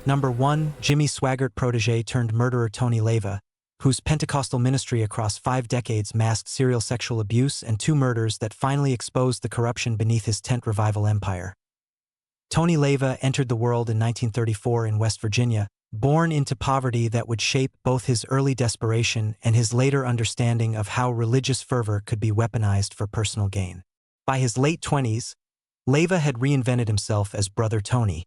Number 1. Jimmy Swaggart protege turned murderer Tony Leyva, whose Pentecostal ministry across 5 decades masked serial sexual abuse and 2 murders that finally exposed the corruption beneath his tent revival empire. Tony Leyva entered the world in 1934 in West Virginia, born into poverty that would shape both his early desperation and his later understanding of how religious fervor could be weaponized for personal gain. By his late 20s, Leyva had reinvented himself as Brother Tony,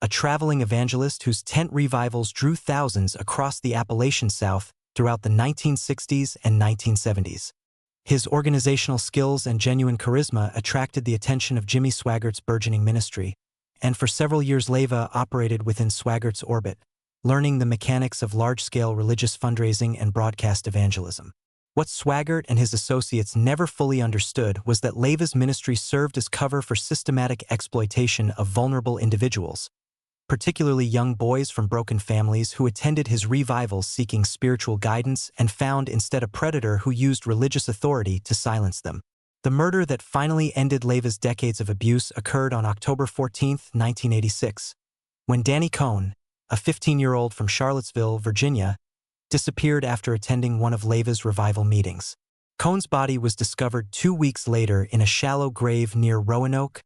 a traveling evangelist whose tent revivals drew thousands across the Appalachian South throughout the 1960s and 1970s. His organizational skills and genuine charisma attracted the attention of Jimmy Swaggart's burgeoning ministry, and for several years Leyva operated within Swaggart's orbit, learning the mechanics of large-scale religious fundraising and broadcast evangelism. What Swaggart and his associates never fully understood was that Leyva's ministry served as cover for systematic exploitation of vulnerable individuals, particularly young boys from broken families who attended his revivals seeking spiritual guidance and found instead a predator who used religious authority to silence them. The murder that finally ended Leyva's decades of abuse occurred on October 14, 1986, when Danny Cohn, a 15-year-old from Charlottesville, Virginia, disappeared after attending one of Leyva's revival meetings. Cohn's body was discovered 2 weeks later in a shallow grave near Roanoke,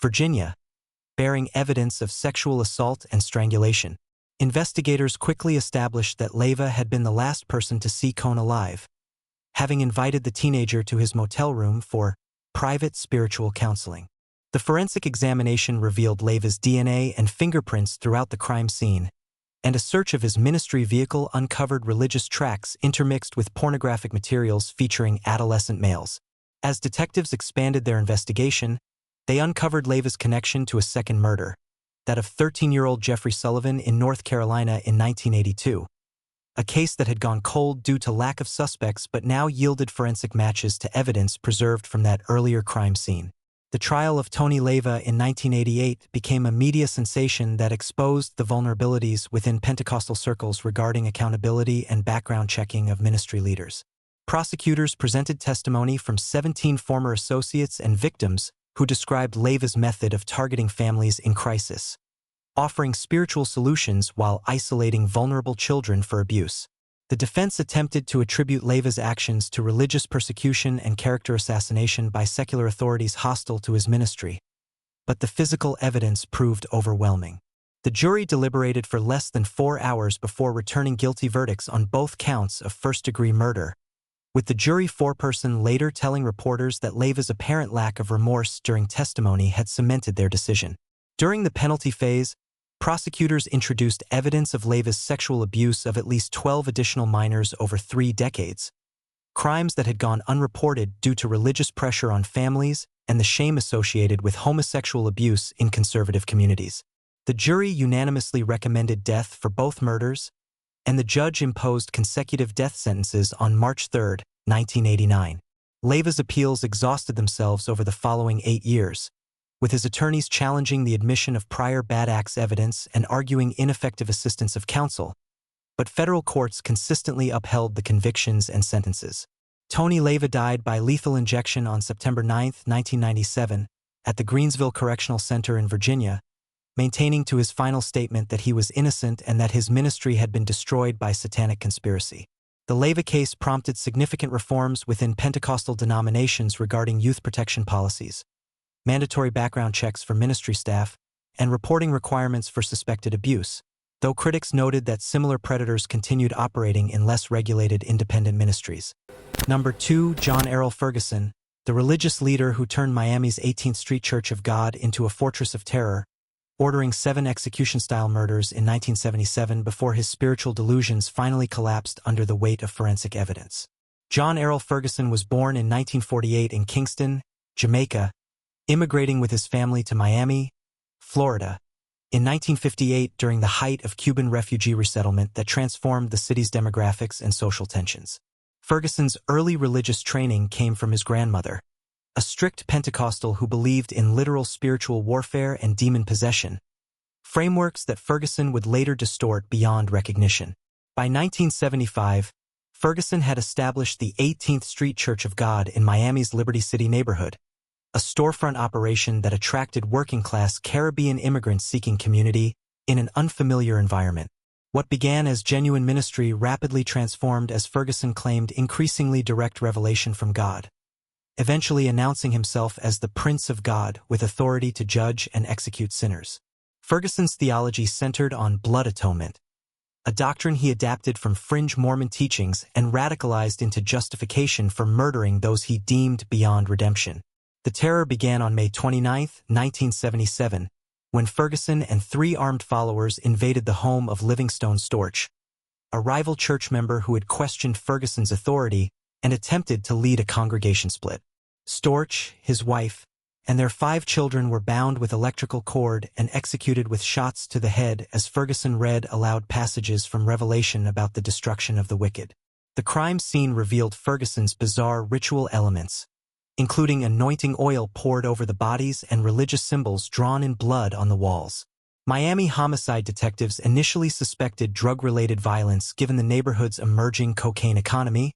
Virginia, bearing evidence of sexual assault and strangulation. Investigators quickly established that Leyva had been the last person to see Cohn alive, having invited the teenager to his motel room for private spiritual counseling. The forensic examination revealed Leyva's DNA and fingerprints throughout the crime scene, and a search of his ministry vehicle uncovered religious tracts intermixed with pornographic materials featuring adolescent males. As detectives expanded their investigation, they uncovered Leyva's connection to a second murder, that of 13-year-old Jeffrey Sullivan in North Carolina in 1982. A case that had gone cold due to lack of suspects but now yielded forensic matches to evidence preserved from that earlier crime scene. The trial of Tony Leyva in 1988 became a media sensation that exposed the vulnerabilities within Pentecostal circles regarding accountability and background checking of ministry leaders. Prosecutors presented testimony from 17 former associates and victims who described Leyva's method of targeting families in crisis, offering spiritual solutions while isolating vulnerable children for abuse. The defense attempted to attribute Leyva's actions to religious persecution and character assassination by secular authorities hostile to his ministry, but the physical evidence proved overwhelming. The jury deliberated for less than 4 hours before returning guilty verdicts on both counts of first-degree murder, with the jury foreperson later telling reporters that Leyva's apparent lack of remorse during testimony had cemented their decision. During the penalty phase, prosecutors introduced evidence of Leyva's sexual abuse of at least 12 additional minors over 3 decades, crimes that had gone unreported due to religious pressure on families and the shame associated with homosexual abuse in conservative communities. The jury unanimously recommended death for both murders, and the judge imposed consecutive death sentences on March 3, 1989. Leyva's appeals exhausted themselves over the following 8 years, with his attorneys challenging the admission of prior bad acts evidence and arguing ineffective assistance of counsel, but federal courts consistently upheld the convictions and sentences. Tony Leyva died by lethal injection on September 9, 1997, at the Greensville Correctional Center in Virginia, maintaining to his final statement that he was innocent and that his ministry had been destroyed by satanic conspiracy. The Leyva case prompted significant reforms within Pentecostal denominations regarding youth protection policies, mandatory background checks for ministry staff, and reporting requirements for suspected abuse, though critics noted that similar predators continued operating in less regulated independent ministries. Number 2. John Errol Ferguson, the religious leader who turned Miami's 18th Street Church of God into a fortress of terror, ordering 7 execution-style murders in 1977 before his spiritual delusions finally collapsed under the weight of forensic evidence. John Errol Ferguson was born in 1948 in Kingston, Jamaica, immigrating with his family to Miami, Florida, in 1958 during the height of Cuban refugee resettlement that transformed the city's demographics and social tensions. Ferguson's early religious training came from his grandmother, a strict Pentecostal who believed in literal spiritual warfare and demon possession, frameworks that Ferguson would later distort beyond recognition. By 1975, Ferguson had established the 18th Street Church of God in Miami's Liberty City neighborhood, a storefront operation that attracted working-class Caribbean immigrants seeking community, in an unfamiliar environment. What began as genuine ministry rapidly transformed as Ferguson claimed increasingly direct revelation from God, eventually announcing himself as the Prince of God with authority to judge and execute sinners. Ferguson's theology centered on blood atonement, a doctrine he adapted from fringe Mormon teachings and radicalized into justification for murdering those he deemed beyond redemption. The terror began on May 29, 1977, when Ferguson and 3 armed followers invaded the home of Livingstone Storch, a rival church member who had questioned Ferguson's authority and attempted to lead a congregation split. Storch, his wife, and their 5 children were bound with electrical cord and executed with shots to the head as Ferguson read aloud passages from Revelation about the destruction of the wicked. The crime scene revealed Ferguson's bizarre ritual elements, including anointing oil poured over the bodies and religious symbols drawn in blood on the walls. Miami homicide detectives initially suspected drug-related violence given the neighborhood's emerging cocaine economy,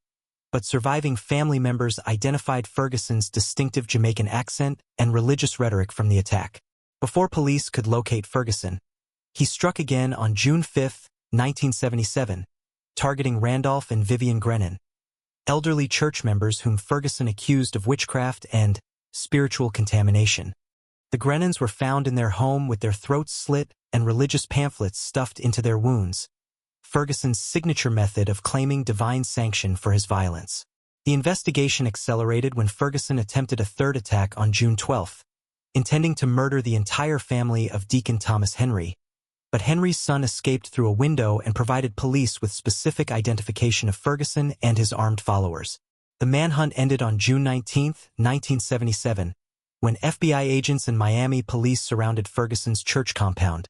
but surviving family members identified Ferguson's distinctive Jamaican accent and religious rhetoric from the attack. Before police could locate Ferguson, he struck again on June 5, 1977, targeting Randolph and Vivian Grennan, elderly church members whom Ferguson accused of witchcraft and spiritual contamination. The Grennans were found in their home with their throats slit and religious pamphlets stuffed into their wounds, Ferguson's signature method of claiming divine sanction for his violence. The investigation accelerated when Ferguson attempted a third attack on June 12, intending to murder the entire family of Deacon Thomas Henry, but Henry's son escaped through a window and provided police with specific identification of Ferguson and his armed followers. The manhunt ended on June 19, 1977, when FBI agents and Miami police surrounded Ferguson's church compound,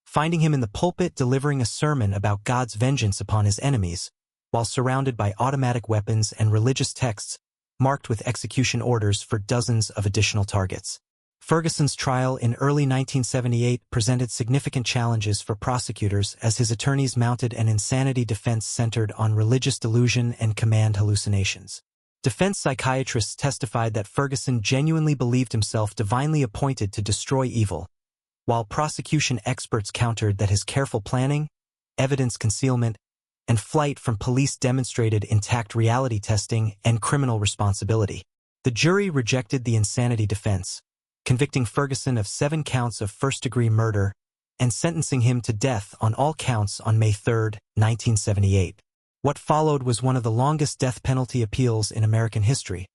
finding him in the pulpit delivering a sermon about God's vengeance upon his enemies, while surrounded by automatic weapons and religious texts marked with execution orders for dozens of additional targets. Ferguson's trial in early 1978 presented significant challenges for prosecutors as his attorneys mounted an insanity defense centered on religious delusion and command hallucinations. Defense psychiatrists testified that Ferguson genuinely believed himself divinely appointed to destroy evil, while prosecution experts countered that his careful planning, evidence concealment, and flight from police demonstrated intact reality testing and criminal responsibility. The jury rejected the insanity defense, convicting Ferguson of 7 counts of first-degree murder and sentencing him to death on all counts on May 3, 1978. What followed was one of the longest death penalty appeals in American history,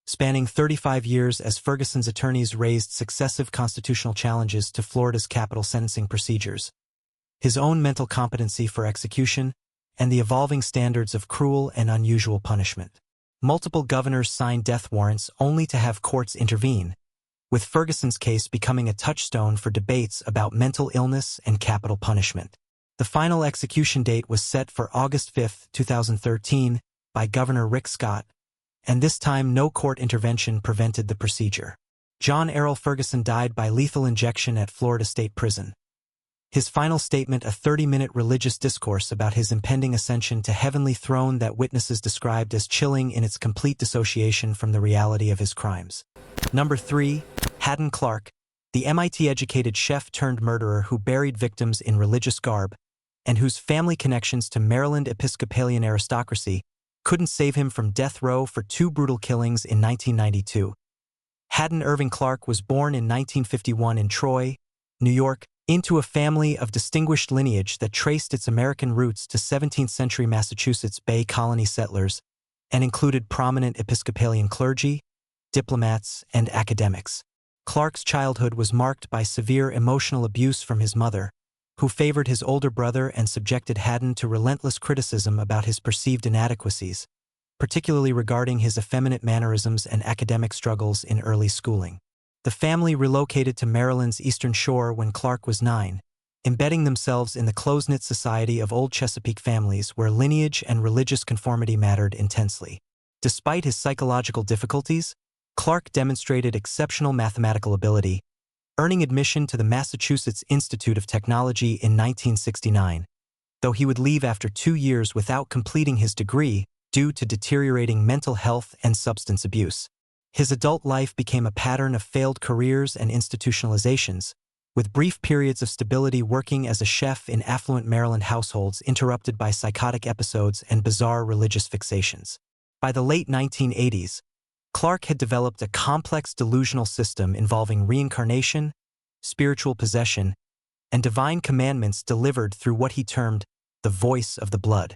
spanning 35 years as Ferguson's attorneys raised successive constitutional challenges to Florida's capital sentencing procedures, his own mental competency for execution, and the evolving standards of cruel and unusual punishment. Multiple governors signed death warrants only to have courts intervene, with Ferguson's case becoming a touchstone for debates about mental illness and capital punishment. The final execution date was set for August 5, 2013, by Governor Rick Scott, and this time no court intervention prevented the procedure. John Errol Ferguson died by lethal injection at Florida State Prison. His final statement, a 30-minute religious discourse about his impending ascension to heavenly throne that witnesses described as chilling in its complete dissociation from the reality of his crimes. Number 3, Hadden Clark, the MIT-educated chef-turned-murderer who buried victims in religious garb, and whose family connections to Maryland Episcopalian aristocracy couldn't save him from death row for 2 brutal killings in 1992. Hadden Irving Clark was born in 1951 in Troy, New York, into a family of distinguished lineage that traced its American roots to 17th-century Massachusetts Bay Colony settlers and included prominent Episcopalian clergy, diplomats, and academics. Clark's childhood was marked by severe emotional abuse from his mother, who favored his older brother and subjected Hadden to relentless criticism about his perceived inadequacies, particularly regarding his effeminate mannerisms and academic struggles in early schooling. The family relocated to Maryland's Eastern Shore when Clark was 9, embedding themselves in the close-knit society of old Chesapeake families where lineage and religious conformity mattered intensely. Despite his psychological difficulties, Clark demonstrated exceptional mathematical ability, earning admission to the Massachusetts Institute of Technology in 1969, though he would leave after 2 years without completing his degree due to deteriorating mental health and substance abuse. His adult life became a pattern of failed careers and institutionalizations, with brief periods of stability working as a chef in affluent Maryland households interrupted by psychotic episodes and bizarre religious fixations. By the late 1980s, Clark had developed a complex delusional system involving reincarnation, spiritual possession, and divine commandments delivered through what he termed the voice of the blood.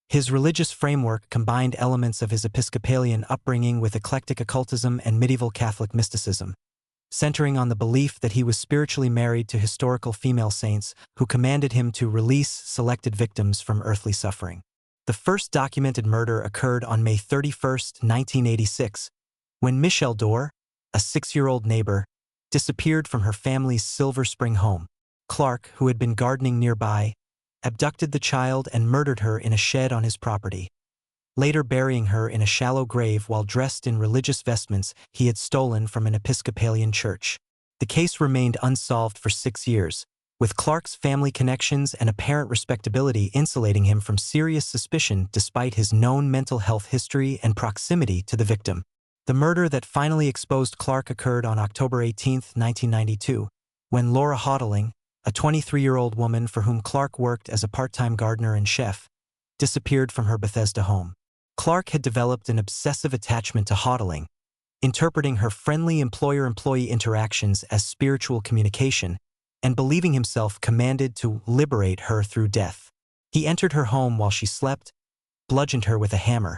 His religious framework combined elements of his Episcopalian upbringing with eclectic occultism and medieval Catholic mysticism, centering on the belief that he was spiritually married to historical female saints who commanded him to release selected victims from earthly suffering. The first documented murder occurred on May 31, 1986, when Michelle Dorr, a 6-year-old neighbor, disappeared from her family's Silver Spring home. Clark, who had been gardening nearby, abducted the child and murdered her in a shed on his property, later burying her in a shallow grave while dressed in religious vestments he had stolen from an Episcopalian church. The case remained unsolved for 6 years, with Clark's family connections and apparent respectability insulating him from serious suspicion despite his known mental health history and proximity to the victim. The murder that finally exposed Clark occurred on October 18, 1992, when Laura Hodling, a 23-year-old woman for whom Clark worked as a part-time gardener and chef, disappeared from her Bethesda home. Clark had developed an obsessive attachment to Hodling, interpreting her friendly employer-employee interactions as spiritual communication and believing himself commanded to liberate her through death. He entered her home while she slept, bludgeoned her with a hammer,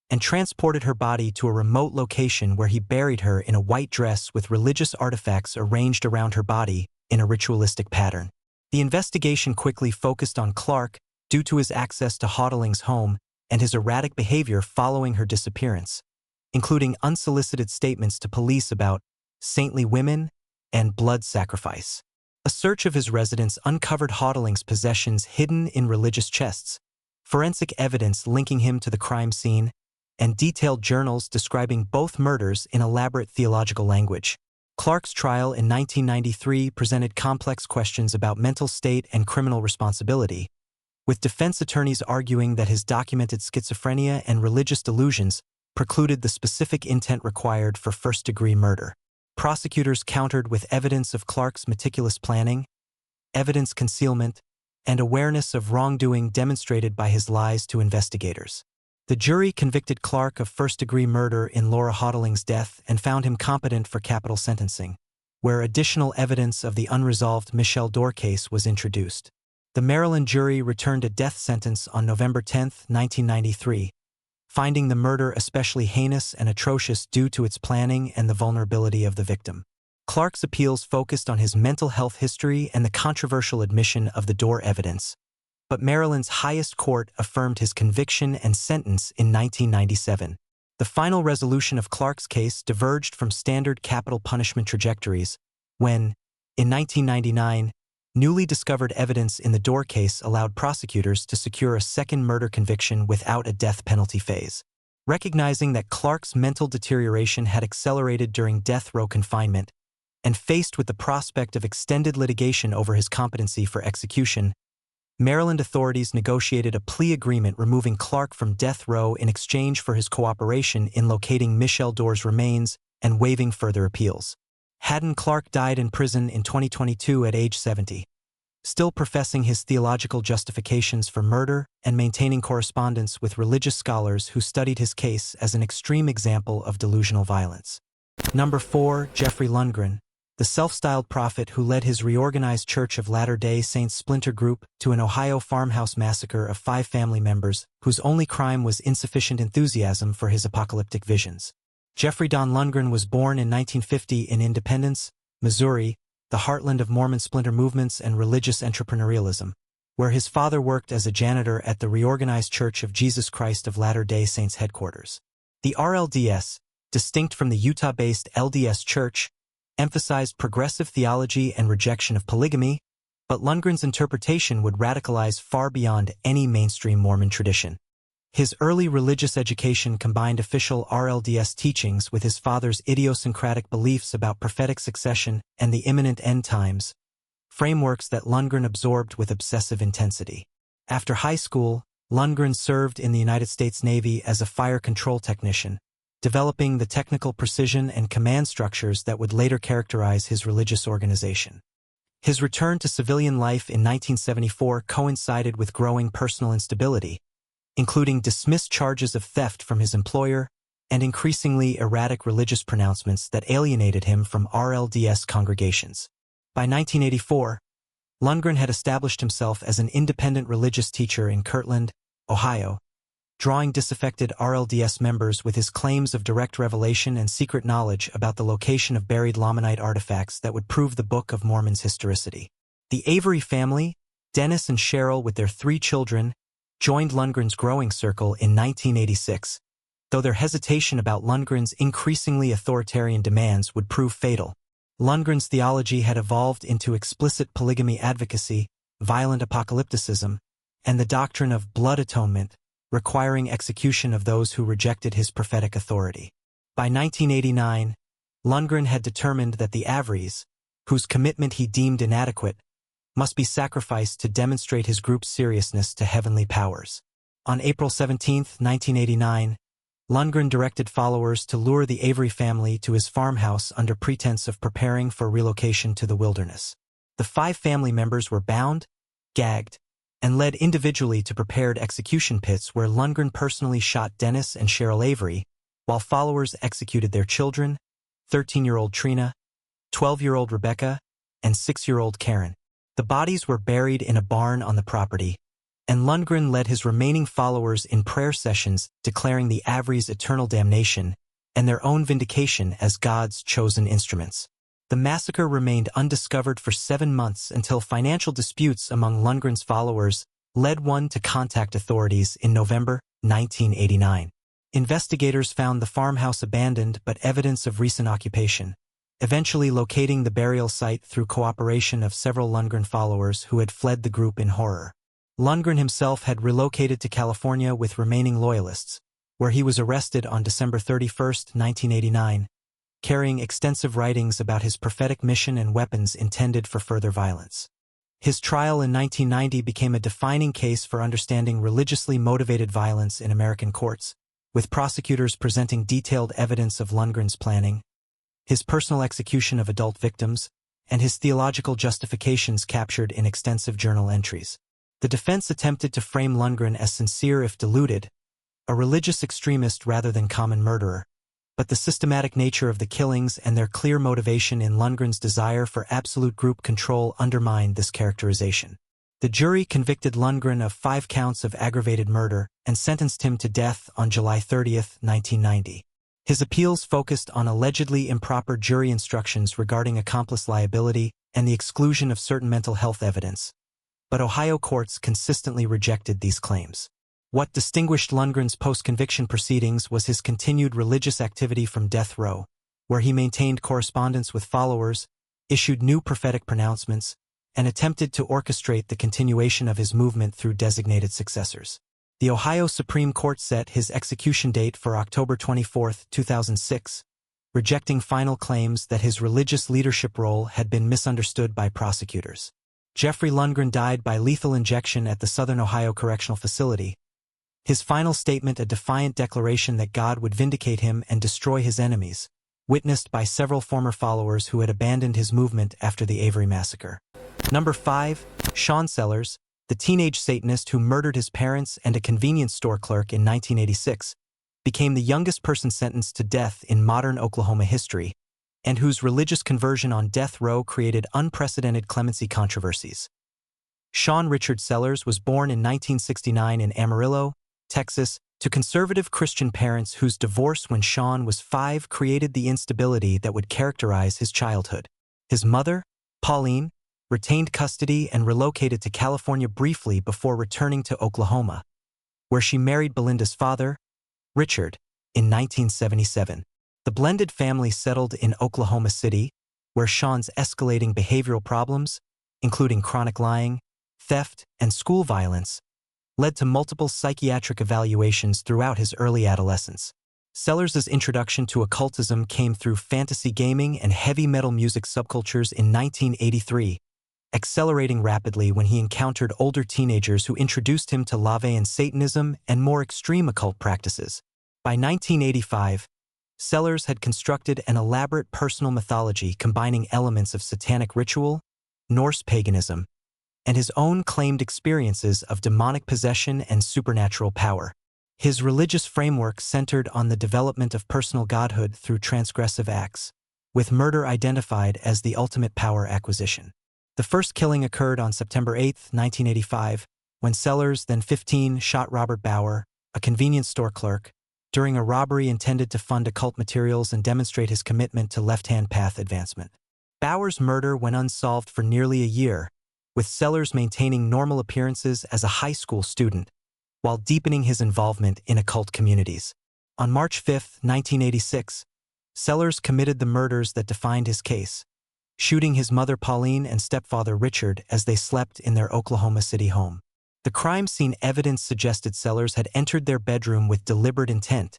and transported her body to a remote location where he buried her in a white dress with religious artifacts arranged around her body in a ritualistic pattern. The investigation quickly focused on Clark due to his access to Hodling's home and his erratic behavior following her disappearance, including unsolicited statements to police about saintly women and blood sacrifice. A search of his residence uncovered Hodling's possessions hidden in religious chests, forensic evidence linking him to the crime scene, and detailed journals describing both murders in elaborate theological language. Clark's trial in 1993 presented complex questions about mental state and criminal responsibility, with defense attorneys arguing that his documented schizophrenia and religious delusions precluded the specific intent required for first-degree murder. Prosecutors countered with evidence of Clark's meticulous planning, evidence concealment, and awareness of wrongdoing demonstrated by his lies to investigators. The jury convicted Clark of first-degree murder in Laura Hodling's death and found him competent for capital sentencing, where additional evidence of the unresolved Michelle Dorr case was introduced. The Maryland jury returned a death sentence on November 10, 1993, finding the murder especially heinous and atrocious due to its planning and the vulnerability of the victim. Clark's appeals focused on his mental health history and the controversial admission of the Dorr evidence, but Maryland's highest court affirmed his conviction and sentence in 1997. The final resolution of Clark's case diverged from standard capital punishment trajectories when, in 1999, newly discovered evidence in the Dorr case allowed prosecutors to secure a second murder conviction without a death penalty phase. Recognizing that Clark's mental deterioration had accelerated during death row confinement, and faced with the prospect of extended litigation over his competency for execution, Maryland authorities negotiated a plea agreement removing Clark from death row in exchange for his cooperation in locating Michelle Dorr's remains and waiving further appeals. Hadden Clark died in prison in 2022 at age 70, still professing his theological justifications for murder and maintaining correspondence with religious scholars who studied his case as an extreme example of delusional violence. Number 4. Jeffrey Lundgren, the self-styled prophet who led his reorganized Church of Latter-day Saints splinter group to an Ohio farmhouse massacre of 5 family members whose only crime was insufficient enthusiasm for his apocalyptic visions. Jeffrey Don Lundgren was born in 1950 in Independence, Missouri, the heartland of Mormon splinter movements and religious entrepreneurialism, where his father worked as a janitor at the Reorganized Church of Jesus Christ of Latter-day Saints headquarters. The RLDS, distinct from the Utah-based LDS Church, emphasized progressive theology and rejection of polygamy, but Lundgren's interpretation would radicalize far beyond any mainstream Mormon tradition. His early religious education combined official RLDS teachings with his father's idiosyncratic beliefs about prophetic succession and the imminent end times, frameworks that Lundgren absorbed with obsessive intensity. After high school, Lundgren served in the United States Navy as a fire control technician, developing the technical precision and command structures that would later characterize his religious organization. His return to civilian life in 1974 coincided with growing personal instability, including dismissed charges of theft from his employer and increasingly erratic religious pronouncements that alienated him from RLDS congregations. By 1984, Lundgren had established himself as an independent religious teacher in Kirtland, Ohio, drawing disaffected RLDS members with his claims of direct revelation and secret knowledge about the location of buried Lamanite artifacts that would prove the Book of Mormon's historicity. The Avery family, Dennis and Cheryl with their 3 children, joined Lundgren's growing circle in 1986, though their hesitation about Lundgren's increasingly authoritarian demands would prove fatal. Lundgren's theology had evolved into explicit polygamy advocacy, violent apocalypticism, and the doctrine of blood atonement, requiring execution of those who rejected his prophetic authority. By 1989, Lundgren had determined that the Averys, whose commitment he deemed inadequate, must be sacrificed to demonstrate his group's seriousness to heavenly powers. On April 17, 1989, Lundgren directed followers to lure the Avery family to his farmhouse under pretense of preparing for relocation to the wilderness. The 5 family members were bound, gagged, and led individually to prepared execution pits where Lundgren personally shot Dennis and Cheryl Avery, while followers executed their children, 13-year-old Trina, 12-year-old Rebecca, and 6-year-old Karen. The bodies were buried in a barn on the property, and Lundgren led his remaining followers in prayer sessions declaring the Averys' eternal damnation and their own vindication as God's chosen instruments. The massacre remained undiscovered for 7 months until financial disputes among Lundgren's followers led one to contact authorities in November 1989. Investigators found the farmhouse abandoned but evidence of recent occupation, eventually locating the burial site through cooperation of several Lundgren followers who had fled the group in horror. Lundgren himself had relocated to California with remaining loyalists, where he was arrested on December 31, 1989, carrying extensive writings about his prophetic mission and weapons intended for further violence. His trial in 1990 became a defining case for understanding religiously motivated violence in American courts, with prosecutors presenting detailed evidence of Lundgren's planning, his personal execution of adult victims, and his theological justifications captured in extensive journal entries. The defense attempted to frame Lundgren as sincere if diluted, a religious extremist rather than common murderer, but the systematic nature of the killings and their clear motivation in Lundgren's desire for absolute group control undermined this characterization. The jury convicted Lundgren of 5 counts of aggravated murder and sentenced him to death on July 30, 1990. His appeals focused on allegedly improper jury instructions regarding accomplice liability and the exclusion of certain mental health evidence, but Ohio courts consistently rejected these claims. What distinguished Lundgren's post-conviction proceedings was his continued religious activity from death row, where he maintained correspondence with followers, issued new prophetic pronouncements, and attempted to orchestrate the continuation of his movement through designated successors. The Ohio Supreme Court set his execution date for October 24, 2006, rejecting final claims that his religious leadership role had been misunderstood by prosecutors. Jeffrey Lundgren died by lethal injection at the Southern Ohio Correctional Facility, his final statement a defiant declaration that God would vindicate him and destroy his enemies, witnessed by several former followers who had abandoned his movement after the Avery massacre. Number 5, Sean Sellers, the teenage Satanist who murdered his parents and a convenience store clerk in 1986, became the youngest person sentenced to death in modern Oklahoma history, and whose religious conversion on death row created unprecedented clemency controversies. Sean Richard Sellers was born in 1969 in Amarillo, Texas, to conservative Christian parents whose divorce when Sean was 5 created the instability that would characterize his childhood. His mother, Pauline, retained custody and relocated to California briefly before returning to Oklahoma, where she married Belinda's father, Richard, in 1977. The blended family settled in Oklahoma City, where Sean's escalating behavioral problems, including chronic lying, theft, and school violence, led to multiple psychiatric evaluations throughout his early adolescence. Sellers' introduction to occultism came through fantasy gaming and heavy metal music subcultures in 1983, accelerating rapidly when he encountered older teenagers who introduced him to Leyva and Satanism and more extreme occult practices. By 1985, Sellers had constructed an elaborate personal mythology combining elements of satanic ritual, Norse paganism, and his own claimed experiences of demonic possession and supernatural power. His religious framework centered on the development of personal godhood through transgressive acts, with murder identified as the ultimate power acquisition. The first killing occurred on September 8, 1985, when Sellers, then 15, shot Robert Bauer, a convenience store clerk, during a robbery intended to fund occult materials and demonstrate his commitment to left-hand path advancement. Bauer's murder went unsolved for nearly a year, with Sellers maintaining normal appearances as a high school student, while deepening his involvement in occult communities. On March 5, 1986, Sellers committed the murders that defined his case, shooting his mother Pauline and stepfather Richard as they slept in their Oklahoma City home. The crime scene evidence suggested Sellers had entered their bedroom with deliberate intent,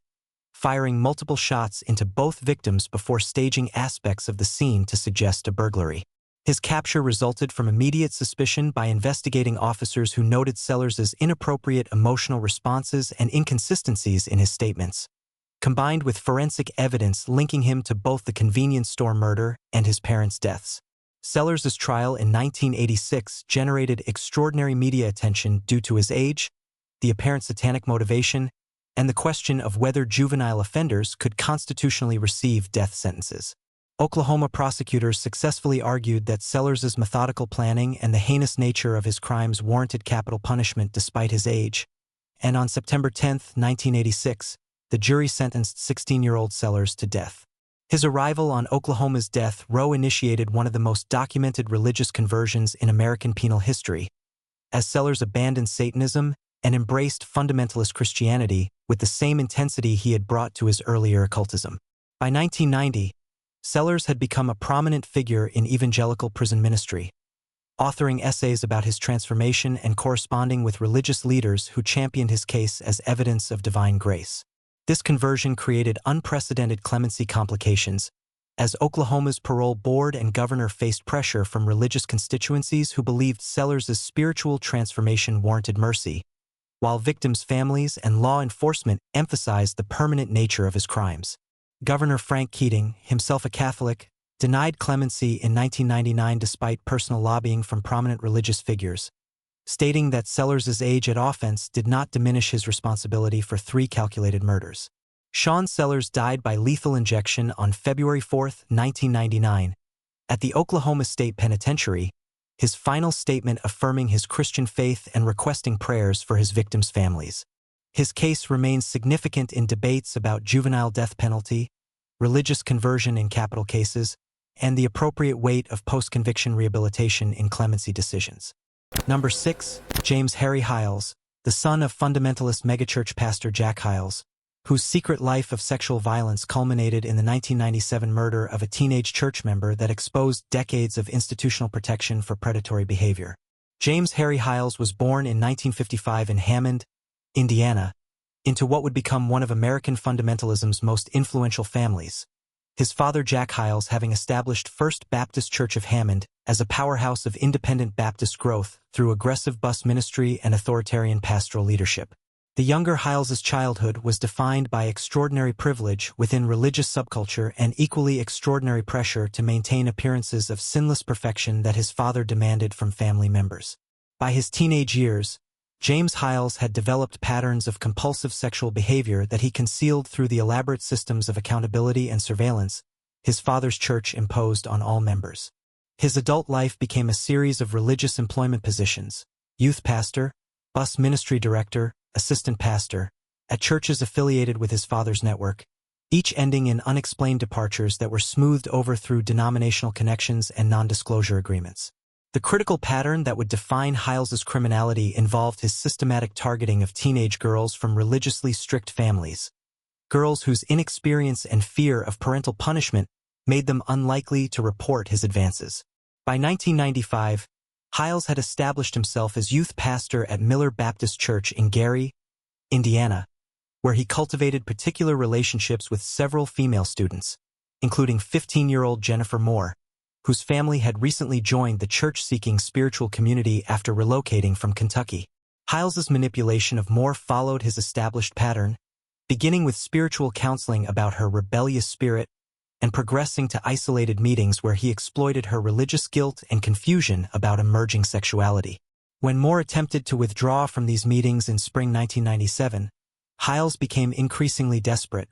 firing multiple shots into both victims before staging aspects of the scene to suggest a burglary. His capture resulted from immediate suspicion by investigating officers who noted Sellers' inappropriate emotional responses and inconsistencies in his statements, combined with forensic evidence linking him to both the convenience store murder and his parents' deaths. Sellers' trial in 1986 generated extraordinary media attention due to his age, the apparent satanic motivation, and the question of whether juvenile offenders could constitutionally receive death sentences. Oklahoma prosecutors successfully argued that Sellers' methodical planning and the heinous nature of his crimes warranted capital punishment despite his age, and on September 10, 1986, the jury sentenced 16-year-old Sellers to death. His arrival on Oklahoma's death row initiated one of the most documented religious conversions in American penal history, as Sellers abandoned Satanism and embraced fundamentalist Christianity with the same intensity he had brought to his earlier occultism. By 1990, Sellers had become a prominent figure in evangelical prison ministry, authoring essays about his transformation and corresponding with religious leaders who championed his case as evidence of divine grace. This conversion created unprecedented clemency complications, as Oklahoma's parole board and governor faced pressure from religious constituencies who believed Sellers' spiritual transformation warranted mercy, while victims' families and law enforcement emphasized the permanent nature of his crimes. Governor Frank Keating, himself a Catholic, denied clemency in 1999 despite personal lobbying from prominent religious figures, stating that Sellers' age at offense did not diminish his responsibility for 3 calculated murders. Sean Sellers died by lethal injection on February 4, 1999, at the Oklahoma State Penitentiary, his final statement affirming his Christian faith and requesting prayers for his victims' families. His case remains significant in debates about juvenile death penalty, religious conversion in capital cases, and the appropriate weight of post-conviction rehabilitation in clemency decisions. Number 6. James Harry Hyles, the son of fundamentalist megachurch pastor Jack Hyles, whose secret life of sexual violence culminated in the 1997 murder of a teenage church member that exposed decades of institutional protection for predatory behavior. James Harry Hyles was born in 1955 in Hammond, Indiana, into what would become one of American fundamentalism's most influential families, his father Jack Hyles having established First Baptist Church of Hammond as a powerhouse of independent Baptist growth through aggressive bus ministry and authoritarian pastoral leadership. The younger Hyles' childhood was defined by extraordinary privilege within religious subculture and equally extraordinary pressure to maintain appearances of sinless perfection that his father demanded from family members. By his teenage years, James Hyles had developed patterns of compulsive sexual behavior that he concealed through the elaborate systems of accountability and surveillance his father's church imposed on all members. His adult life became a series of religious employment positions: youth pastor, bus ministry director, assistant pastor, at churches affiliated with his father's network, each ending in unexplained departures that were smoothed over through denominational connections and non-disclosure agreements. The critical pattern that would define Hyles' criminality involved his systematic targeting of teenage girls from religiously strict families, girls whose inexperience and fear of parental punishment made them unlikely to report his advances. By 1995, Hyles had established himself as youth pastor at Miller Baptist Church in Gary, Indiana, where he cultivated particular relationships with several female students, including 15-year-old Jennifer Moore, whose family had recently joined the church-seeking spiritual community after relocating from Kentucky. Hyles' manipulation of Moore followed his established pattern, beginning with spiritual counseling about her rebellious spirit, and progressing to isolated meetings where he exploited her religious guilt and confusion about emerging sexuality. When Moore attempted to withdraw from these meetings in spring 1997, Hyles became increasingly desperate,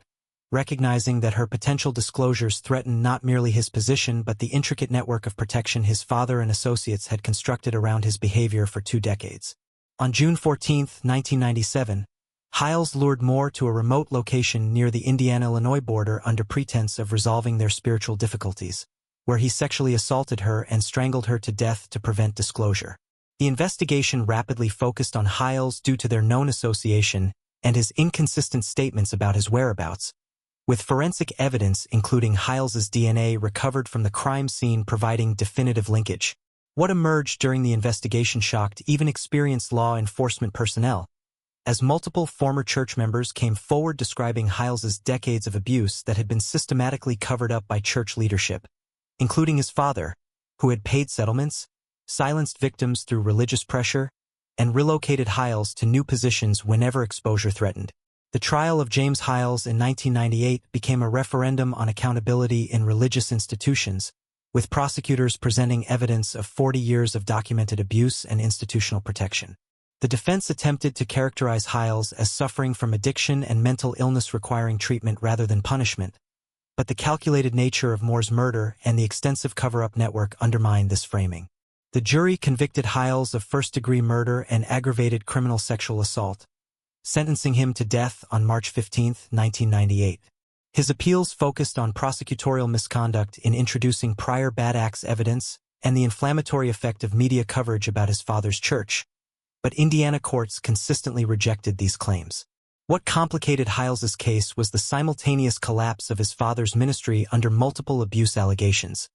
recognizing that her potential disclosures threatened not merely his position but the intricate network of protection his father and associates had constructed around his behavior for 2 decades. On June 14, 1997, Hyles lured Moore to a remote location near the Indiana-Illinois border under pretense of resolving their spiritual difficulties, where he sexually assaulted her and strangled her to death to prevent disclosure. The investigation rapidly focused on Hyles due to their known association and his inconsistent statements about his whereabouts, with forensic evidence including Hyles's DNA recovered from the crime scene providing definitive linkage. What emerged during the investigation shocked even experienced law enforcement personnel, as multiple former church members came forward describing Hyles's decades of abuse that had been systematically covered up by church leadership, including his father, who had paid settlements, silenced victims through religious pressure, and relocated Hyles to new positions whenever exposure threatened. The trial of James Hyles in 1998 became a referendum on accountability in religious institutions, with prosecutors presenting evidence of 40 years of documented abuse and institutional protection. The defense attempted to characterize Hyles as suffering from addiction and mental illness requiring treatment rather than punishment, but the calculated nature of Moore's murder and the extensive cover-up network undermined this framing. The jury convicted Hyles of first-degree murder and aggravated criminal sexual assault, sentencing him to death on March 15, 1998. His appeals focused on prosecutorial misconduct in introducing prior bad acts evidence and the inflammatory effect of media coverage about his father's church, but Indiana courts consistently rejected these claims. What complicated Hyles's case was the simultaneous collapse of his father's ministry under multiple abuse allegations,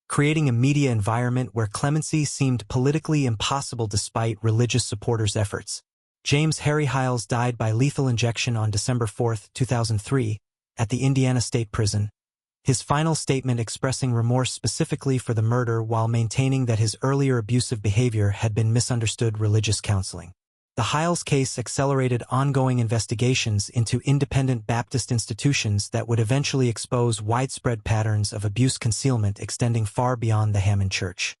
creating a media environment where clemency seemed politically impossible despite religious supporters' efforts. James Harry Hyles died by lethal injection on December 4, 2003, at the Indiana State Prison, his final statement expressing remorse specifically for the murder while maintaining that his earlier abusive behavior had been misunderstood religious counseling. The Hyles case accelerated ongoing investigations into independent Baptist institutions that would eventually expose widespread patterns of abuse concealment extending far beyond the Hammond Church.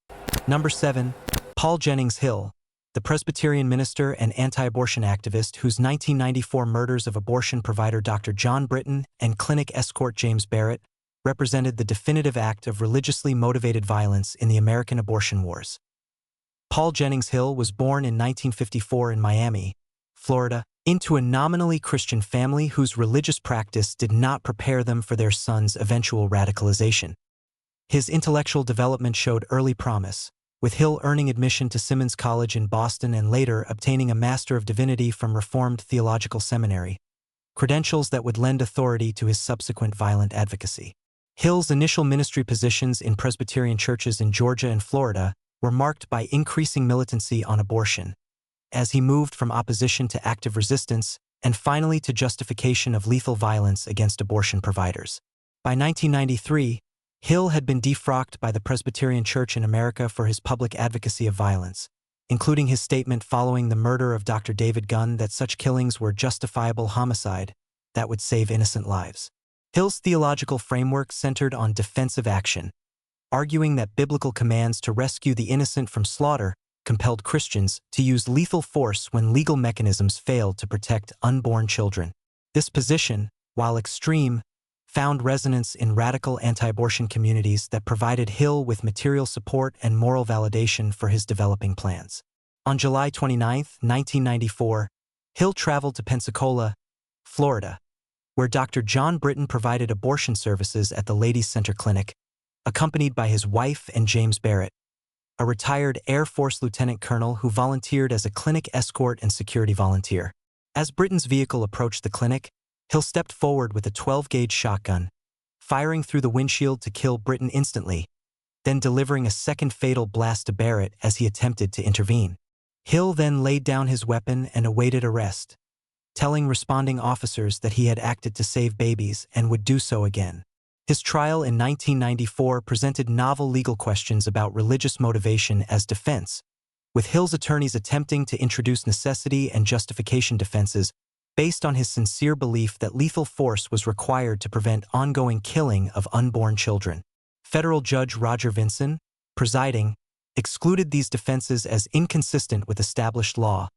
Number 7. Paul Jennings Hill, the Presbyterian minister and anti-abortion activist whose 1994 murders of abortion provider Dr. John Britton and clinic escort James Barrett represented the definitive act of religiously motivated violence in the American abortion wars. Paul Jennings Hill was born in 1954 in Miami, Florida, into a nominally Christian family whose religious practice did not prepare them for their son's eventual radicalization. His intellectual development showed early promise, with Hill earning admission to Simmons College in Boston and later obtaining a Master of Divinity from Reformed Theological Seminary, credentials that would lend authority to his subsequent violent advocacy. Hill's initial ministry positions in Presbyterian churches in Georgia and Florida were marked by increasing militancy on abortion, as he moved from opposition to active resistance and finally to justification of lethal violence against abortion providers. By 1993, Hill had been defrocked by the Presbyterian Church in America for his public advocacy of violence, including his statement following the murder of Dr. David Gunn that such killings were justifiable homicide that would save innocent lives. Hill's theological framework centered on defensive action, arguing that biblical commands to rescue the innocent from slaughter compelled Christians to use lethal force when legal mechanisms failed to protect unborn children. This position, while extreme, found resonance in radical anti-abortion communities that provided Hill with material support and moral validation for his developing plans. On July 29, 1994, Hill traveled to Pensacola, Florida, where Dr. John Britton provided abortion services at the Ladies Center Clinic, accompanied by his wife and James Barrett, a retired Air Force lieutenant colonel who volunteered as a clinic escort and security volunteer. As Britton's vehicle approached the clinic, Hill stepped forward with a 12-gauge shotgun, firing through the windshield to kill Britton instantly, then delivering a second fatal blast to Barrett as he attempted to intervene. Hill then laid down his weapon and awaited arrest, telling responding officers that he had acted to save babies and would do so again. His trial in 1994 presented novel legal questions about religious motivation as defense, with Hill's attorneys attempting to introduce necessity and justification defenses based on his sincere belief that lethal force was required to prevent ongoing killing of unborn children. Federal Judge Roger Vinson, presiding, excluded these defenses as inconsistent with established law,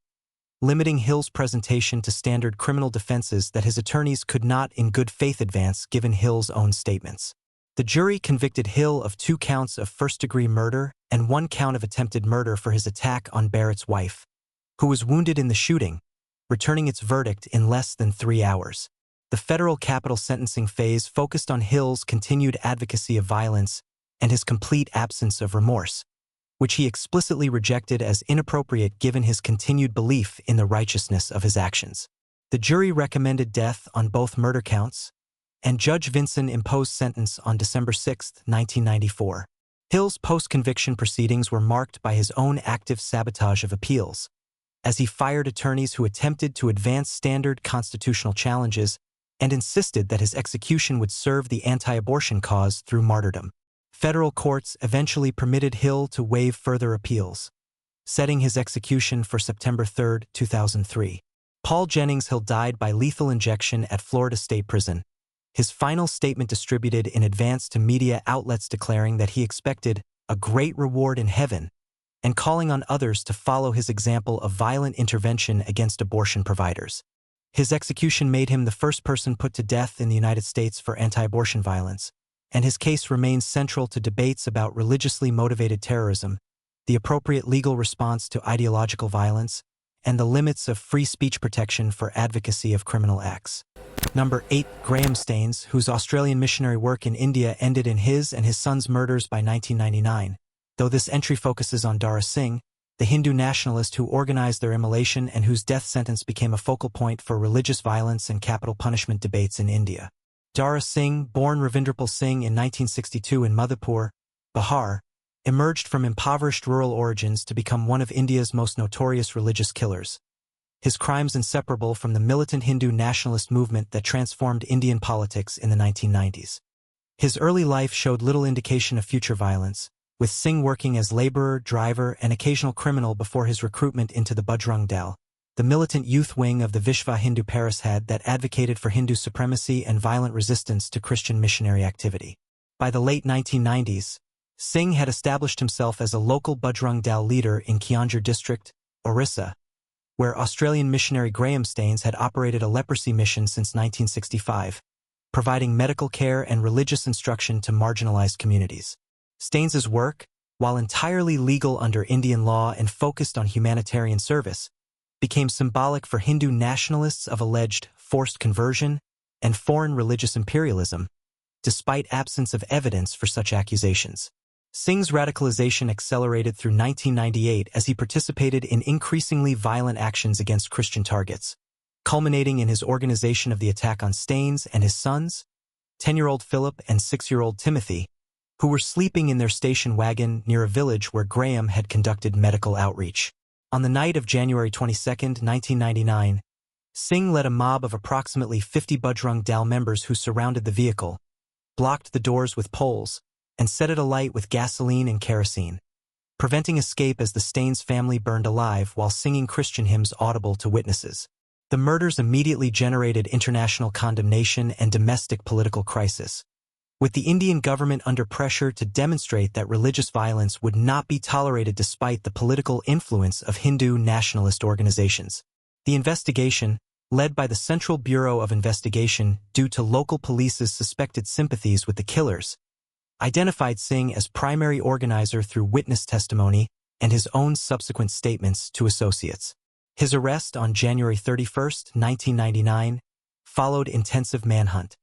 limiting Hill's presentation to standard criminal defenses that his attorneys could not in good faith advance given Hill's own statements. The jury convicted Hill of 2 counts of first-degree murder and 1 count of attempted murder for his attack on Barrett's wife, who was wounded in the shooting, returning its verdict in less than 3 hours. The federal capital sentencing phase focused on Hill's continued advocacy of violence and his complete absence of remorse, which he explicitly rejected as inappropriate given his continued belief in the righteousness of his actions. The jury recommended death on both murder counts, and Judge Vinson imposed sentence on December 6, 1994. Hill's post-conviction proceedings were marked by his own active sabotage of appeals, as he fired attorneys who attempted to advance standard constitutional challenges and insisted that his execution would serve the anti-abortion cause through martyrdom. Federal courts eventually permitted Hill to waive further appeals, setting his execution for September 3, 2003. Paul Jennings Hill died by lethal injection at Florida State Prison, his final statement distributed in advance to media outlets declaring that he expected a great reward in heaven and calling on others to follow his example of violent intervention against abortion providers. His execution made him the first person put to death in the United States for anti-abortion violence, and his case remains central to debates about religiously motivated terrorism, the appropriate legal response to ideological violence, and the limits of free speech protection for advocacy of criminal acts. Number 8. Graham Staines, whose Australian missionary work in India ended in his and his son's murders by 1999. Though this entry focuses on Dara Singh, the Hindu nationalist who organized their immolation and whose death sentence became a focal point for religious violence and capital punishment debates in India. Dara Singh, born Ravindrapal Singh in 1962 in Madhepur, Bihar, emerged from impoverished rural origins to become one of India's most notorious religious killers. His crimes inseparable from the militant Hindu nationalist movement that transformed Indian politics in the 1990s. His early life showed little indication of future violence, with Singh working as laborer, driver, and occasional criminal before his recruitment into the Bajrang Dal, the militant youth wing of the Vishva Hindu Parishad that advocated for Hindu supremacy and violent resistance to Christian missionary activity. By the late 1990s, Singh had established himself as a local Bajrang Dal leader in Kianjur district, Orissa, where Australian missionary Graham Staines had operated a leprosy mission since 1965, providing medical care and religious instruction to marginalized communities. Staines's work, while entirely legal under Indian law and focused on humanitarian service, became symbolic for Hindu nationalists of alleged forced conversion and foreign religious imperialism, despite absence of evidence for such accusations. Singh's radicalization accelerated through 1998 as he participated in increasingly violent actions against Christian targets, culminating in his organization of the attack on Staines and his sons, 10-year-old Philip and 6-year-old Timothy, who were sleeping in their station wagon near a village where Graham had conducted medical outreach. On the night of January 22, 1999, Singh led a mob of approximately 50 Bajrang Dal members who surrounded the vehicle, blocked the doors with poles, and set it alight with gasoline and kerosene, preventing escape as the Staines family burned alive while singing Christian hymns audible to witnesses. The murders immediately generated international condemnation and domestic political crisis, with the Indian government under pressure to demonstrate that religious violence would not be tolerated despite the political influence of Hindu nationalist organizations. The investigation, led by the Central Bureau of Investigation due to local police's suspected sympathies with the killers, identified Singh as primary organizer through witness testimony and his own subsequent statements to associates. His arrest on January 31, 1999, followed intensive manhunt,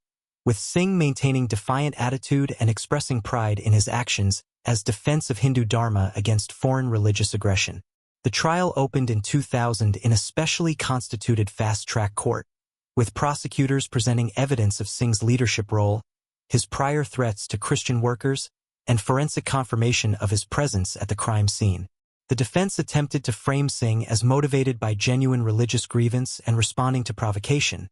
with Singh maintaining defiant attitude and expressing pride in his actions as defense of Hindu Dharma against foreign religious aggression. The trial opened in 2000 in a specially constituted fast-track court, with prosecutors presenting evidence of Singh's leadership role, his prior threats to Christian workers, and forensic confirmation of his presence at the crime scene. The defense attempted to frame Singh as motivated by genuine religious grievance and responding to provocation,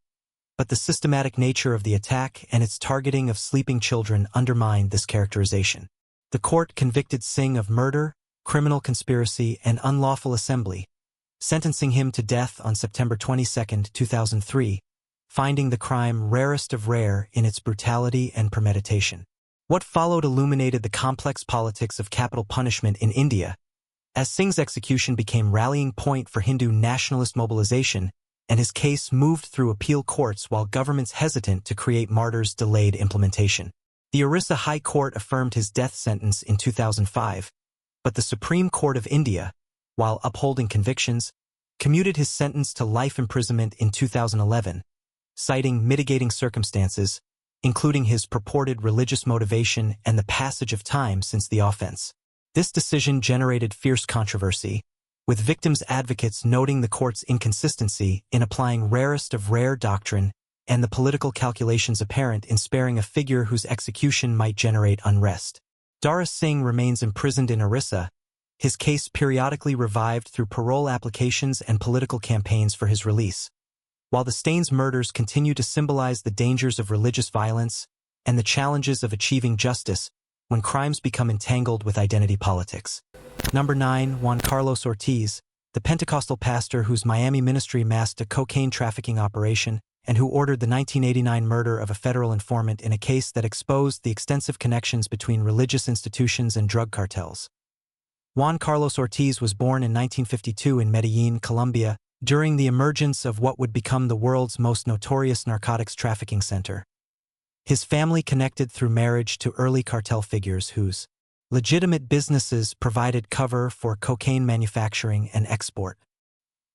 but the systematic nature of the attack and its targeting of sleeping children undermined this characterization. The court convicted Singh of murder, criminal conspiracy, and unlawful assembly, sentencing him to death on September 22, 2003, finding the crime rarest of rare in its brutality and premeditation. What followed illuminated the complex politics of capital punishment in India, as Singh's execution became rallying point for Hindu nationalist mobilization, and his case moved through appeal courts while governments hesitant to create martyrs delayed implementation. The Orissa High Court affirmed his death sentence in 2005, but the Supreme Court of India, while upholding convictions, commuted his sentence to life imprisonment in 2011, citing mitigating circumstances, including his purported religious motivation and the passage of time since the offense. This decision generated fierce controversy, with victims' advocates noting the court's inconsistency in applying rarest of rare doctrine and the political calculations apparent in sparing a figure whose execution might generate unrest. Dara Singh remains imprisoned in Orissa, his case periodically revived through parole applications and political campaigns for his release. While the Staines murders continue to symbolize the dangers of religious violence and the challenges of achieving justice when crimes become entangled with identity politics. Number 9. Juan Carlos Ortiz, the Pentecostal pastor whose Miami ministry masked a cocaine trafficking operation and who ordered the 1989 murder of a federal informant in a case that exposed the extensive connections between religious institutions and drug cartels. Juan Carlos Ortiz was born in 1952 in Medellin, Colombia, during the emergence of what would become the world's most notorious narcotics trafficking center. His family connected through marriage to early cartel figures whose legitimate businesses provided cover for cocaine manufacturing and export.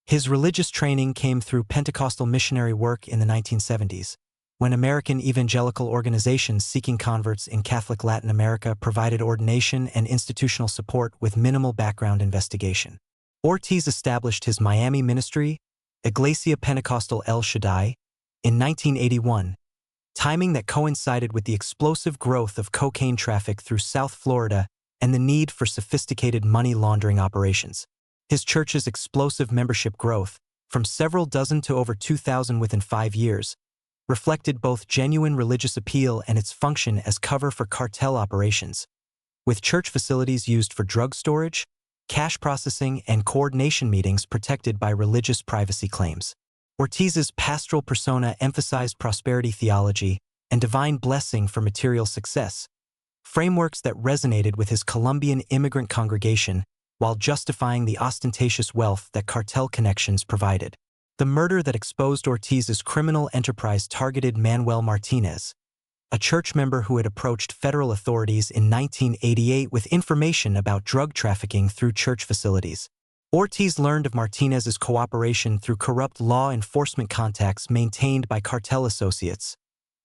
His religious training came through Pentecostal missionary work in the 1970s, when American evangelical organizations seeking converts in Catholic Latin America provided ordination and institutional support with minimal background investigation. Ortiz established his Miami ministry, Iglesia Pentecostal El Shaddai, in 1981, timing that coincided with the explosive growth of cocaine traffic through South Florida and the need for sophisticated money laundering operations. His church's explosive membership growth, from several dozen to over 2,000 within 5 years, reflected both genuine religious appeal and its function as cover for cartel operations, with church facilities used for drug storage, cash processing, and coordination meetings protected by religious privacy claims. Ortiz's pastoral persona emphasized prosperity theology and divine blessing for material success, frameworks that resonated with his Colombian immigrant congregation while justifying the ostentatious wealth that cartel connections provided. The murder that exposed Ortiz's criminal enterprise targeted Manuel Martinez, a church member who had approached federal authorities in 1988 with information about drug trafficking through church facilities. Ortiz learned of Martinez's cooperation through corrupt law enforcement contacts maintained by cartel associates,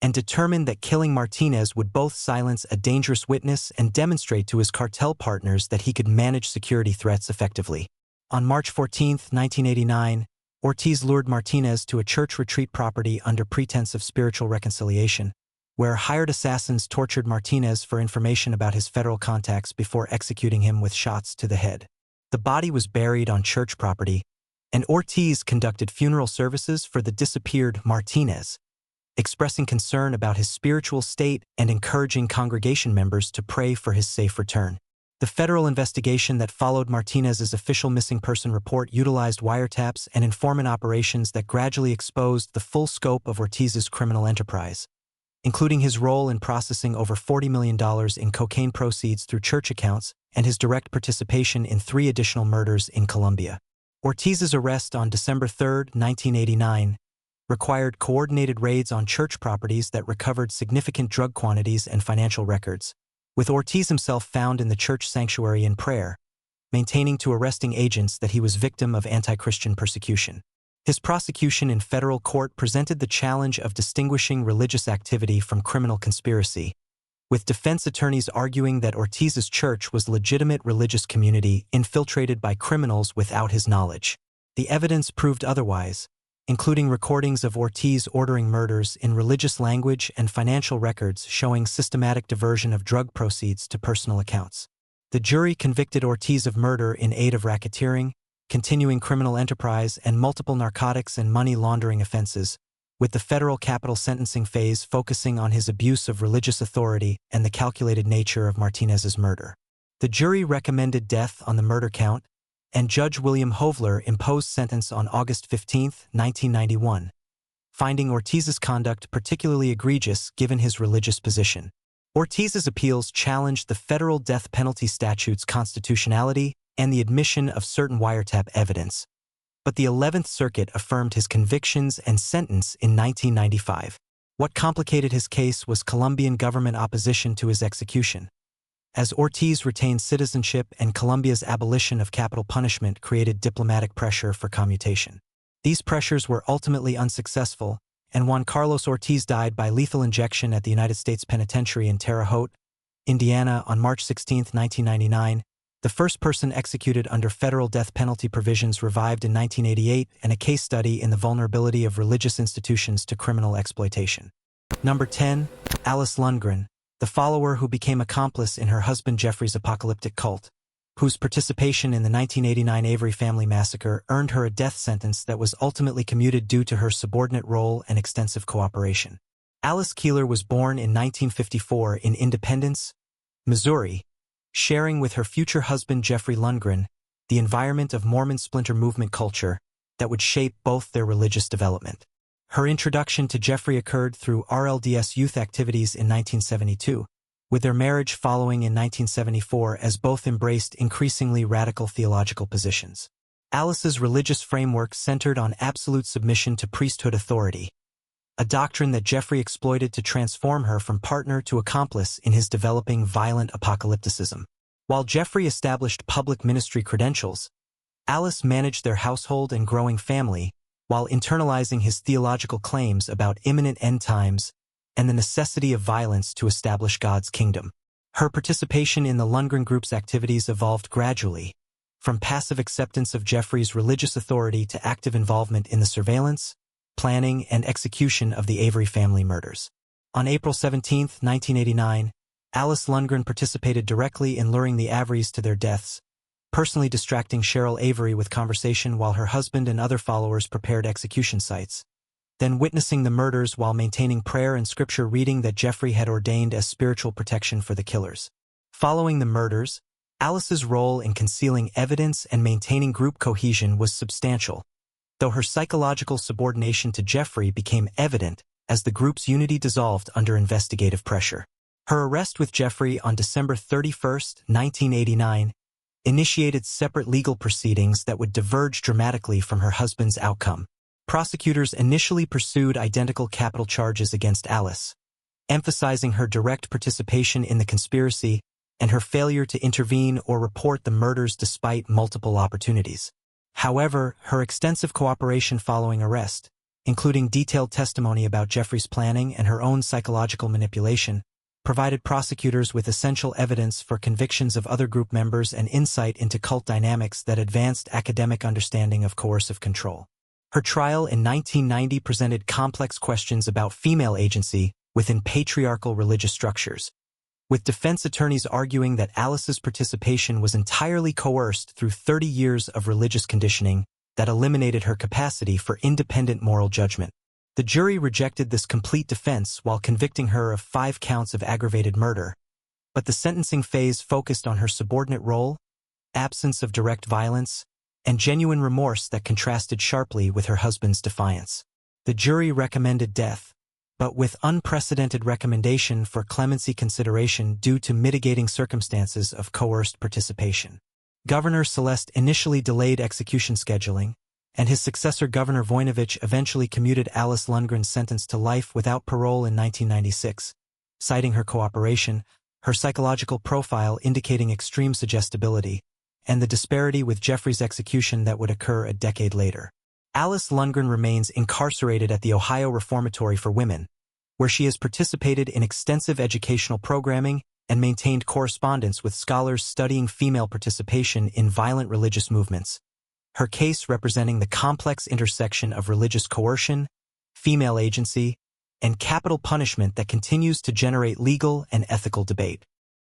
and determined that killing Martinez would both silence a dangerous witness and demonstrate to his cartel partners that he could manage security threats effectively. On March 14, 1989, Ortiz lured Martinez to a church retreat property under pretense of spiritual reconciliation, where hired assassins tortured Martinez for information about his federal contacts before executing him with shots to the head. The body was buried on church property, and Ortiz conducted funeral services for the disappeared Martinez, expressing concern about his spiritual state and encouraging congregation members to pray for his safe return. The federal investigation that followed Martinez's official missing person report utilized wiretaps and informant operations that gradually exposed the full scope of Ortiz's criminal enterprise, including his role in processing over $40 million in cocaine proceeds through church accounts and his direct participation in 3 additional murders in Colombia. Ortiz's arrest on December 3, 1989, required coordinated raids on church properties that recovered significant drug quantities and financial records, with Ortiz himself found in the church sanctuary in prayer, maintaining to arresting agents that he was victim of anti-Christian persecution. His prosecution in federal court presented the challenge of distinguishing religious activity from criminal conspiracy, with defense attorneys arguing that Ortiz's church was a legitimate religious community infiltrated by criminals without his knowledge. The evidence proved otherwise, including recordings of Ortiz ordering murders in religious language and financial records showing systematic diversion of drug proceeds to personal accounts. The jury convicted Ortiz of murder in aid of racketeering, continuing criminal enterprise, and multiple narcotics and money laundering offenses, with the federal capital sentencing phase focusing on his abuse of religious authority and the calculated nature of Martinez's murder. The jury recommended death on the murder count, and Judge William Hovler imposed sentence on August 15, 1991, finding Ortiz's conduct particularly egregious given his religious position. Ortiz's appeals challenged the federal death penalty statute's constitutionality and the admission of certain wiretap evidence, but the 11th Circuit affirmed his convictions and sentence in 1995. What complicated his case was Colombian government opposition to his execution. As Ortiz retained citizenship and Colombia's abolition of capital punishment created diplomatic pressure for commutation. These pressures were ultimately unsuccessful, and Juan Carlos Ortiz died by lethal injection at the United States Penitentiary in Terre Haute, Indiana on March 16, 1999, the first person executed under federal death penalty provisions revived in 1988, and a case study in the vulnerability of religious institutions to criminal exploitation. Number 10. Alice Lundgren, the follower who became accomplice in her husband Jeffrey's apocalyptic cult, whose participation in the 1989 Avery family massacre earned her a death sentence that was ultimately commuted due to her subordinate role and extensive cooperation. Alice Keeler was born in 1954 in Independence, Missouri, sharing with her future husband Jeffrey Lundgren the environment of Mormon splinter movement culture that would shape both their religious development. Her introduction to Jeffrey occurred through RLDS youth activities in 1972, with their marriage following in 1974 as both embraced increasingly radical theological positions. Alice's religious framework centered on absolute submission to priesthood authority, a doctrine that Jeffrey exploited to transform her from partner to accomplice in his developing violent apocalypticism. While Jeffrey established public ministry credentials, Alice managed their household and growing family while internalizing his theological claims about imminent end times and the necessity of violence to establish God's kingdom. Her participation in the Lundgren Group's activities evolved gradually, from passive acceptance of Jeffrey's religious authority to active involvement in the surveillance, planning, and execution of the Avery family murders. On April 17, 1989, Alice Lundgren participated directly in luring the Averys to their deaths, personally distracting Cheryl Avery with conversation while her husband and other followers prepared execution sites, then witnessing the murders while maintaining prayer and scripture reading that Jeffrey had ordained as spiritual protection for the killers. Following the murders, Alice's role in concealing evidence and maintaining group cohesion was substantial, though her psychological subordination to Jeffrey became evident as the group's unity dissolved under investigative pressure. Her arrest with Jeffrey on December 31, 1989, initiated separate legal proceedings that would diverge dramatically from her husband's outcome. Prosecutors initially pursued identical capital charges against Alice, emphasizing her direct participation in the conspiracy and her failure to intervene or report the murders despite multiple opportunities. However, her extensive cooperation following arrest, including detailed testimony about Jeffrey's planning and her own psychological manipulation, provided prosecutors with essential evidence for convictions of other group members and insight into cult dynamics that advanced academic understanding of coercive control. Her trial in 1990 presented complex questions about female agency within patriarchal religious structures, with defense attorneys arguing that Alice's participation was entirely coerced through 30 years of religious conditioning that eliminated her capacity for independent moral judgment. The jury rejected this complete defense while convicting her of 5 counts of aggravated murder, but the sentencing phase focused on her subordinate role, absence of direct violence, and genuine remorse that contrasted sharply with her husband's defiance. The jury recommended death, but with unprecedented recommendation for clemency consideration due to mitigating circumstances of coerced participation. Governor Celeste initially delayed execution scheduling, and his successor Governor Voinovich eventually commuted Alice Lundgren's sentence to life without parole in 1996, citing her cooperation, her psychological profile indicating extreme suggestibility, and the disparity with Jeffrey's execution that would occur a decade later. Alice Lundgren remains incarcerated at the Ohio Reformatory for Women, where she has participated in extensive educational programming and maintained correspondence with scholars studying female participation in violent religious movements. Her case representing the complex intersection of religious coercion, female agency, and capital punishment that continues to generate legal and ethical debate.